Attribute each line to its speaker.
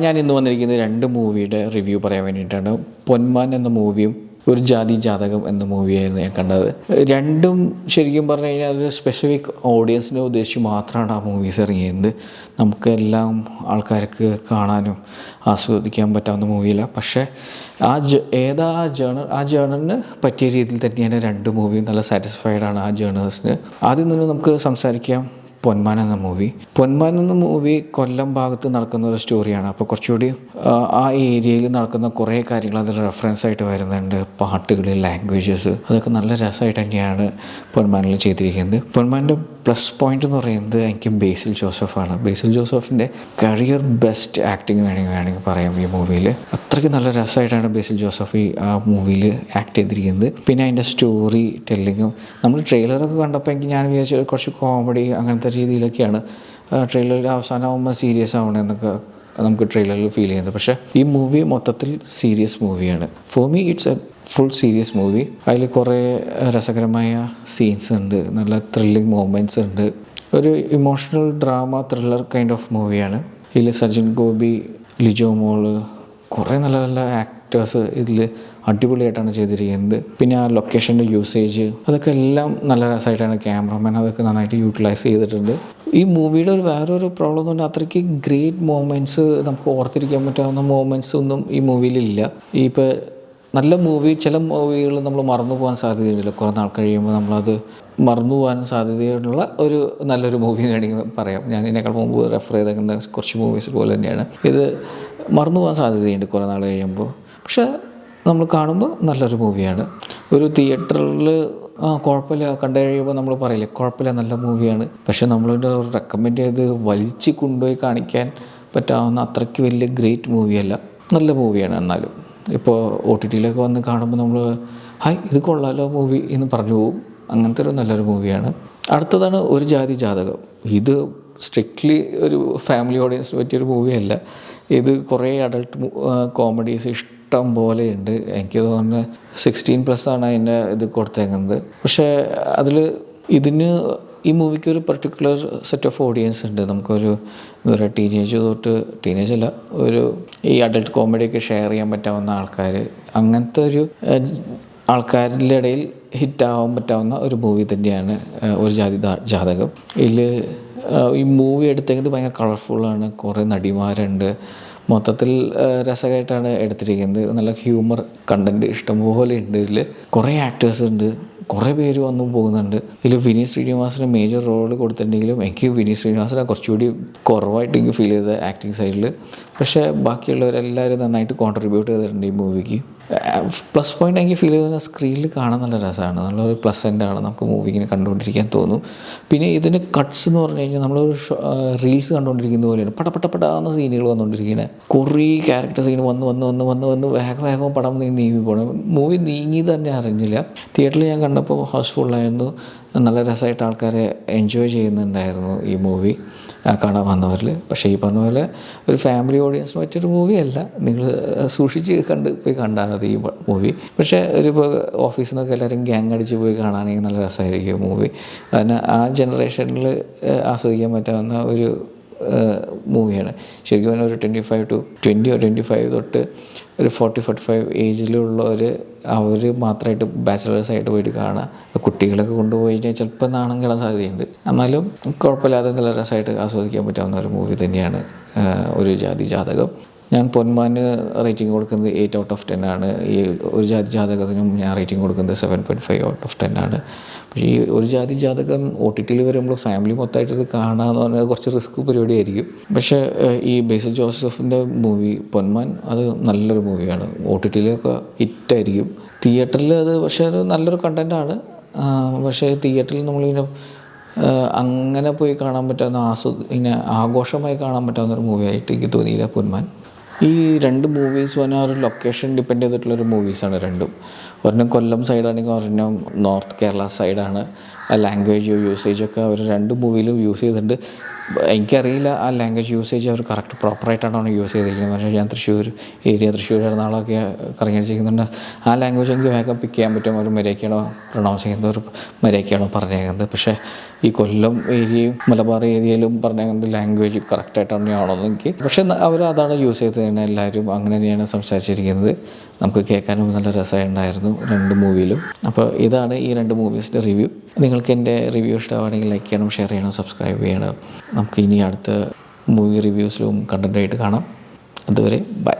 Speaker 1: ഞാൻ ഇന്ന് വന്നിരിക്കുന്നത് 2 മൂവിയുടെ റിവ്യൂ പറയാൻ വേണ്ടിയിട്ടാണ്. പൊന്മാൻ എന്ന മൂവിയും ഒരു ജാതി ജാതകം എന്ന മൂവിയായിരുന്നു ഞാൻ കണ്ടത്. രണ്ടും ശരിക്കും പറഞ്ഞു കഴിഞ്ഞാൽ ഒരു സ്പെസിഫിക് ഓഡിയൻസിനെ ഉദ്ദേശിച്ച് മാത്രമാണ് ആ മൂവീസ് ഇറങ്ങിയത്. നമുക്കെല്ലാം ആൾക്കാർക്ക് കാണാനും ആസ്വദിക്കാൻ പറ്റാവുന്ന മൂവിയില്ല. പക്ഷേ ആ ജേണറിന് പറ്റിയ രീതിയിൽ തന്നെയാണ് 2 മൂവിയും. നല്ല സാറ്റിസ്ഫൈഡ് ആണ് ആ ജേണേഴ്സിന്. ആദ്യം തന്നെ നമുക്ക് സംസാരിക്കാം പൊന്മാൻ എന്ന മൂവി കൊല്ലം ഭാഗത്ത് നടക്കുന്ന ഒരു സ്റ്റോറിയാണ്. അപ്പോൾ കുറച്ചുകൂടി ആ ഏരിയയിൽ നടക്കുന്ന കുറേ കാര്യങ്ങൾ അതിൽ റെഫറൻസ് ആയിട്ട് വരുന്നുണ്ട്. പാട്ടുകൾ, ലാംഗ്വേജസ്, അതൊക്കെ നല്ല രസമായിട്ട് തന്നെയാണ് പൊന്മാനിൽ ചെയ്തിരിക്കുന്നത്. പൊന്മാൻ്റെ പ്ലസ് പോയിൻ്റ് എന്ന് പറയുന്നത് എനിക്ക് ബേസിൽ ജോസഫാണ്. ബേസിൽ ജോസഫിൻ്റെ കരിയർ ബെസ്റ്റ് ആക്ടിങ് വേണമെങ്കിൽ പറയാം ഈ മൂവിയിൽ. അത്രയ്ക്ക് നല്ല രസമായിട്ടാണ് ബേസിൽ ജോസഫ് ആ മൂവിയിൽ ആക്ട് ചെയ്തിരിക്കുന്നത്. പിന്നെ അതിൻ്റെ സ്റ്റോറി ടെല്ലിങ്ങും നമ്മൾ ട്രെയിലറൊക്കെ കണ്ടപ്പോൾ എനിക്ക് ഞാൻ വിചാരിച്ചത് കുറച്ച് കോമഡി അങ്ങനത്തെ രീതിയിലൊക്കെയാണ്. ട്രെയിലറിൽ അവസാനമാകുമ്പോൾ സീരിയസ് ആവണമെന്നൊക്കെ നമുക്ക് ട്രെയിലറിൽ ഫീൽ ചെയ്യുന്നത്. പക്ഷേ ഈ മൂവി മൊത്തത്തിൽ സീരിയസ് മൂവിയാണ്. For me it's A full serious movie. അതിൽ കുറേ രസകരമായ സീൻസ് ഉണ്ട്, നല്ല ത്രില്ലിങ് മൊമെൻറ്റ്സ് ഉണ്ട്. ഒരു emotional drama thriller kind of മൂവിയാണ്. ഇതിൽ സജിൻ ഗോപി, ലിജോ മോള്, കുറേ നല്ല നല്ല ആക്ടേഴ്സ് ഇതിൽ അടിപൊളിയായിട്ടാണ് ചെയ്തിരിക്കുന്നത്. പിന്നെ ആ ലൊക്കേഷൻ്റെ യൂസേജ് അതൊക്കെ എല്ലാം നല്ല രസമായിട്ടാണ്. ക്യാമറമാൻ അതൊക്കെ നന്നായിട്ട് യൂട്ടിലൈസ് ചെയ്തിട്ടുണ്ട്. ഈ മൂവിയുടെ വേറൊരു പ്രോബ്ലം എന്ന് പറഞ്ഞാൽ അത്രയ്ക്ക് ഗ്രേറ്റ് മൊമെൻറ്റ്സ്, നമുക്ക് ഓർത്തിരിക്കാൻ പറ്റാവുന്ന മൊമെൻറ്റ്സ് ഒന്നും ഈ മൂവിയിലില്ല. ഇപ്പോൾ നല്ല മൂവി, ചില മൂവികൾ നമ്മൾ മറന്നു പോകാൻ സാധ്യതയുണ്ടല്ലോ. കുറേ നാൾ കഴിയുമ്പോൾ നമ്മളത് മറന്നു പോകാൻ സാധ്യതയുള്ള ഒരു നല്ലൊരു മൂവി വേണമെങ്കിൽ പറയാം. ഞാൻ ഇതിനേക്കാൾ മുമ്പ് റെഫർ ചെയ്തേക്കുന്ന കുറച്ച് മൂവീസ് പോലെ തന്നെയാണ് ഇത്. മറന്നു പോകാൻ സാധ്യതയുണ്ട് കുറേ നാൾ കഴിയുമ്പോൾ. പക്ഷേ നമ്മൾ കാണുമ്പോൾ നല്ലൊരു മൂവിയാണ്. ഒരു തിയേറ്ററിൽ കുഴപ്പമില്ല കണ്ടു കഴിയുമ്പോൾ നമ്മൾ പറയില്ലേ കുഴപ്പമില്ല നല്ല മൂവിയാണ്. പക്ഷേ നമ്മളൊരു റെക്കമെൻഡ് ചെയ്ത് വലിച്ച് കൊണ്ടുപോയി കാണിക്കാൻ പറ്റാവുന്ന അത്രയ്ക്ക് വലിയ ഗ്രേറ്റ് മൂവിയല്ല, നല്ല മൂവിയാണ്. എന്നാലും ഇപ്പോൾ OTT വന്ന് കാണുമ്പോൾ നമ്മൾ ഇത് കൊള്ളാലോ മൂവി എന്ന് പറഞ്ഞു പോകും. അങ്ങനത്തെ ഒരു നല്ലൊരു മൂവിയാണ്. അടുത്തതാണ് ഒരു ജാതി ജാതകം. ഇത് സ്ട്രിക്ട്ലി ഒരു ഫാമിലി ഓഡിയൻസിന് പറ്റിയൊരു മൂവിയല്ല. ഇത് കുറേ അഡൾട്ട് കോമഡീസ് ഇഷ്ടം പോലെ ഉണ്ട്. എനിക്ക് തോന്നുന്നത് 16+ ആണ് അതിൻ്റെ ഇത് കൊടുത്തേക്കുന്നത്. പക്ഷേ അതിൽ ഈ മൂവിക്ക് ഒരു പർട്ടിക്കുലർ സെറ്റ് ഓഫ് ഓഡിയൻസ് ഉണ്ട്. നമുക്കൊരു എന്താ പറയുക, ടീനേജ് അല്ല, ഒരു ഈ അഡൾട്ട് കോമഡിയൊക്കെ ഷെയർ ചെയ്യാൻ പറ്റാവുന്ന ആൾക്കാർ, അങ്ങനത്തെ ഒരു ആൾക്കാരുടെ ഇടയിൽ ഹിറ്റാവാൻ പറ്റാവുന്ന ഒരു മൂവി തന്നെയാണ് ഒരു ജാതി ജാതകം. ഈ മൂവി എടുത്തേക്കുന്നത് ഭയങ്കര കളർഫുള്ളാണ്. കുറേ നടിമാരുണ്ട്. മൊത്തത്തിൽ രസമായിട്ടാണ് എടുത്തിരിക്കുന്നത്. നല്ല ഹ്യൂമർ കണ്ടൻറ്റ് ഇഷ്ടംപോലെ ഉണ്ട്. ഇതിൽ കുറേ ആക്ടേഴ്സ് ഉണ്ട്, കുറേ പേര് വന്നു പോകുന്നുണ്ട്. ഇതിൽ വിനീത് ശ്രീനിവാസന് മേജർ റോൾ കൊടുത്തിട്ടുണ്ടെങ്കിലും എനിക്ക് വിനീത് ശ്രീനിവാസനെ കുറച്ചുകൂടി കുറവായിട്ട് എനിക്ക് ഫീൽ ചെയ്തത് ആക്ടിങ് സൈഡിൽ. പക്ഷേ ബാക്കിയുള്ളവരെല്ലാവരും നന്നായിട്ട് കോൺട്രിബ്യൂട്ട് ചെയ്തിട്ടുണ്ട് ഈ മൂവിക്ക്. പ്ലസ് പോയിൻ്റ് എനിക്ക് ഫീൽ ചെയ്യുന്ന സ്ക്രീനിൽ കാണാൻ നല്ല രസമാണ്, നല്ലൊരു പ്ലസൻ്റാണ്, നമുക്ക് മൂവിക്കിനെ കണ്ടുകൊണ്ടിരിക്കാൻ തോന്നും. പിന്നെ ഇതിൻ്റെ കട്ട്സ് എന്ന് പറഞ്ഞു കഴിഞ്ഞാൽ നമ്മളൊരു റീൽസ് കണ്ടുകൊണ്ടിരിക്കുന്ന പോലെയാണ്. പടപെടാവുന്ന സീനുകൾ വന്നുകൊണ്ടിരിക്കുന്നത്. കുറേ ക്യാരക്ടർ സീൻ വന്ന് വേഗം പടം നീങ്ങി പോകണം. മൂവി നീങ്ങി തന്നെ അറിഞ്ഞില്ല. തിയേറ്ററിൽ ഞാൻ കണ്ടപ്പോൾ ഹൗസ്ഫുള്ളായിരുന്നു. നല്ല രസമായിട്ട് ആൾക്കാരെ എൻജോയ് ചെയ്യുന്നുണ്ടായിരുന്നു ഈ മൂവി കാണാൻ വന്നവരിൽ. പക്ഷേ ഈ പറഞ്ഞ പോലെ ഒരു ഫാമിലി ഓഡിയൻസിന് പറ്റിയൊരു മൂവിയല്ല. നിങ്ങൾ സൂക്ഷിച്ച് പോയി കണ്ടാൽ മതി ഈ മൂവി. പക്ഷേ ഇപ്പോൾ ഓഫീസിൽ നിന്നൊക്കെ എല്ലാവരും ഗ്യാങ് അടിച്ച് പോയി കാണുകയാണെങ്കിൽ നല്ല രസമായിരിക്കും മൂവി. അതിന് ആ ജനറേഷനിൽ ആസ്വദിക്കാൻ പറ്റാവുന്ന ഒരു മൂവിയാണ്. ശരിക്കും പറഞ്ഞാൽ ഒരു 25 തൊട്ട് ഒരു 40-45 ഏജിലുള്ളവർ അവർ മാത്രമായിട്ട് ബാച്ചിലേഴ്സായിട്ട് പോയിട്ട് കാണുക. കുട്ടികളൊക്കെ കൊണ്ടുപോയി കഴിഞ്ഞാൽ ചിലപ്പോൾ നാണം കെടാൻ സാധ്യതയുണ്ട്. എന്നാലും കുഴപ്പമില്ലാതെ നല്ല രസമായിട്ട് ആസ്വദിക്കാൻ പറ്റാവുന്ന ഒരു മൂവി തന്നെയാണ് ഒരു ജാതി ജാതകം. ഞാൻ പൊന്മാന് റേറ്റിംഗ് കൊടുക്കുന്നത് 8 out of 10 ആണ്. ഈ ഒരു ജാതി ജാതകത്തിനും ഞാൻ റേറ്റിംഗ് കൊടുക്കുന്നത് 7.5 out of 10 ആണ്. പക്ഷേ ഈ ഒരു ജാതി ജാതകം OTT വരുമ്പോൾ ഫാമിലി മൊത്തമായിട്ട് ഇത് കാണാമെന്ന് പറഞ്ഞാൽ കുറച്ച് റിസ്ക് പരിപാടിയായിരിക്കും. പക്ഷേ ഈ ബേസിൽ ജോസഫിൻ്റെ മൂവി പൊന്മാൻ അത് നല്ലൊരു മൂവിയാണ്. OTT ഹിറ്റായിരിക്കും. തിയേറ്ററിൽ അത് പക്ഷേ അത് നല്ലൊരു കണ്ടൻറ്റാണ്. പക്ഷേ തിയേറ്ററിൽ നമ്മളിങ്ങനെ അങ്ങനെ പോയി കാണാൻ പറ്റാവുന്ന ഇങ്ങനെ ആഘോഷമായി കാണാൻ പറ്റാവുന്നൊരു മൂവിയായിട്ട് എനിക്ക് തോന്നിയില്ല പൊന്മാൻ. ഈ 2 മൂവീസ് പറഞ്ഞാൽ ഒരു ലൊക്കേഷൻ ഡിപ്പെൻഡ് ചെയ്തിട്ടുള്ളൊരു മൂവീസാണ് രണ്ടും. ഒരെണ്ണം കൊല്ലം സൈഡാണെങ്കിൽ ഒരെണ്ണം നോർത്ത് കേരള സൈഡാണ്. ലാംഗ്വേജ് യൂസേജൊക്കെ അവർ 2 മൂവിയിലും യൂസ് ചെയ്തിട്ടുണ്ട്. എനിക്കറിയില്ല ആ ലാംഗ്വേജ് യൂസേജ് അവർ കറക്റ്റ് പ്രോപ്പറായിട്ടാണോ യൂസ് ചെയ്തിരിക്കുന്നത്. പക്ഷേ ഞാൻ തൃശ്ശൂർ എറണാകുളമൊക്കെ കറങ്ങി ചെയ്യുന്നുണ്ട്. ആ ലാംഗ്വേജ് എനിക്ക് വേഗം പിക്ക് ചെയ്യാൻ പറ്റും. ഒരു മര്യാദയ്ക്കാണോ പ്രൊണൗൺസ് ചെയ്യുന്നത്, ഒരു മര്യാദയ്ക്കാണോ പറഞ്ഞേക്കുന്നത്. പക്ഷേ ഈ കൊല്ലം ഏരിയയും മലബാർ ഏരിയയിലും പറഞ്ഞേക്കുന്നത് ലാംഗ്വേജ് കറക്റ്റായിട്ട് തന്നെയാണോന്ന് എനിക്ക്. പക്ഷേ അവർ അതാണ് യൂസ് ചെയ്തത് തന്നെ, എല്ലാവരും അങ്ങനെ തന്നെയാണ് സംസാരിച്ചിരിക്കുന്നത്. നമുക്ക് കേൾക്കാനും നല്ല രസമുണ്ടായിരുന്നു 2 മൂവിയിലും. അപ്പോൾ ഇതാണ് ഈ 2 മൂവീസിൻ്റെ റിവ്യൂ. നിങ്ങൾക്ക് എൻ്റെ റിവ്യൂ ഇഷ്ടമാണെങ്കിൽ ലൈക്ക് ചെയ്യണം, ഷെയർ ചെയ്യണം, സബ്സ്ക്രൈബ് ചെയ്യണം. നമുക്ക് ഇനി അടുത്ത മൂവി റിവ്യൂസിലും കണ്ടൻറ്റായിട്ട് കാണാം. അതുവരെ ബൈ.